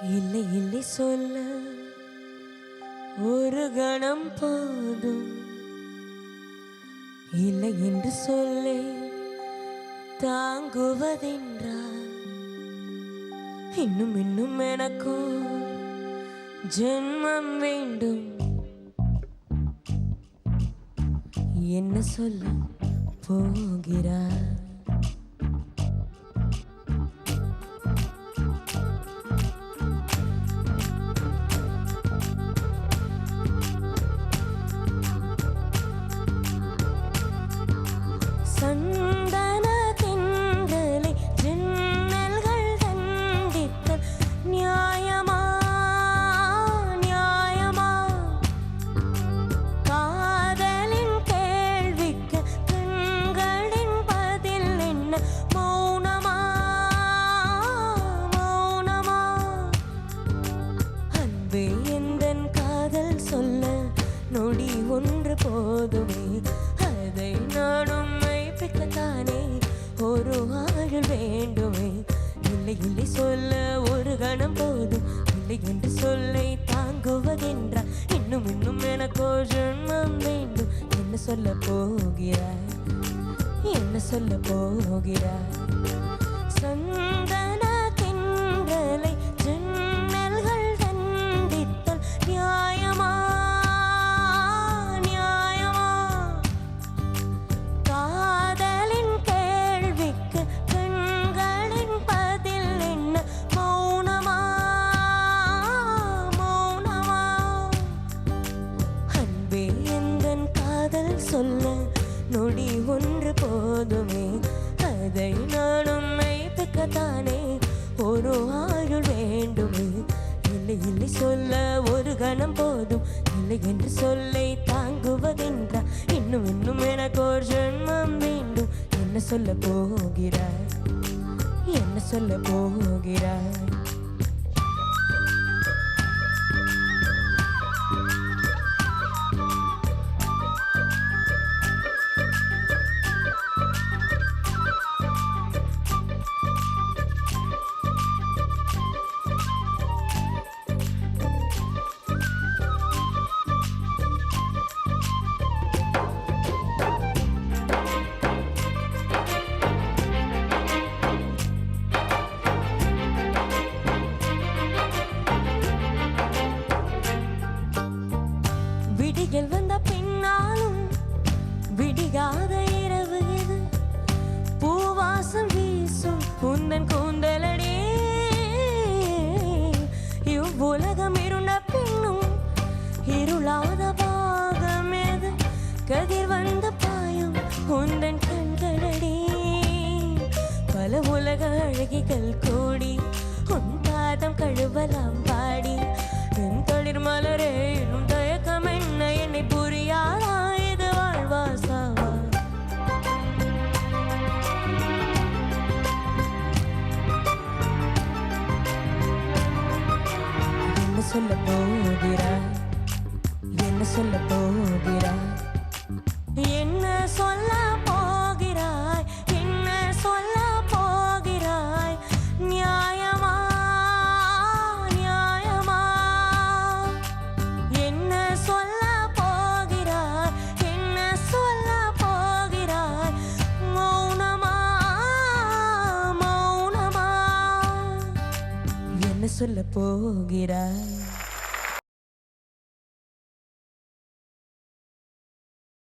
இல்லை இல்லை சொல்ல ஒரு கணம் போதும், இல்லை என்று சொல்லே தாங்குவதென்றால் இன்னும் இன்னும் எனக்கும் ஜென்மம் வேண்டும். என்ன சொல்ல போகிறார்? சந்தன தென்றலை ஜன்னல்கள் தண்டித்தல் நியாயமா நியாயமா? காதலின் கேள்விக்கு கண்களின் பதில் என்ன? மௌனமா மௌனமா? அன்பே எந்தன் காதல் சொல்ல நொடி ஒன்று போதுமே, அதை நானும் தானே ஒரு ஆயுள் வேண்டுமே. இல்லை இல்லை சொல்ல ஒரு கணம் போதும், இல்லை என்று சொல்லை தாங்குவதென்றால் இன்னும் இன்னும் எனக்கு ஜென்மம் வேண்டும். என்ன சொல்ல போகிறாய்? என்ன சொல்ல போகிறாய்? சந்தன தென்றலை ஜன்னல்கள் தண்டித்தல் நியாயமா நியாயமா? காதலின் கேள்விக்கு கண்களின் பதில் என்ன? மௌனமா மௌனமா? அன்பே எந்தன் காதல் சொல்ல நொடி ஒன்று போதுமே, அதை நானும் மெய்ப்பிக்கத்தானே ஒரு ஆயுள் வேண்டுமே. இல்லை இல்லை சொல்ல ஒரு கணம் போதும், இல்லை என்று சொல்லை தாங்குவதென்றால் இன்னும் இன்னும் எனக்கு ஒரு ஜென்மம் வேண்டும். என்ன சொல்ல போகிறாய்? என்ன சொல்ல போகிறாய்? விடிகள் வந்த பின்னாலும் விடிகாத இரவு இது, பூவாசம் வீசும் உந்தன் கூந்தலடே. இவ்வுலகம் இருண்ட பின்னும் இருளாத பாகம் எது? கதிர் வந்த பாயும் உந்தன் கண்களடே. பல உலக அழகிகள் கூடி உன் பாதம் கழுவலாம் பாடி, என் தொழிற் மலரே இன்னும் தயக்கம் என்ன? என்னை புரியாதா இது வாழ்வா சாவா? என்ன சொல்ல போகிறாய்? என்ன சொல்ல போகிறாய்? என்ன சொல்ல போகிறாய்? என்ன சொல்ல போகிறாய்? நியாயமா நியாயமா? என்ன சொல்ல போகிறாய்? என்ன சொல்ல போகிறாய்? மௌனமா மௌனமா? என்ன சொல்ல போகிறாய்?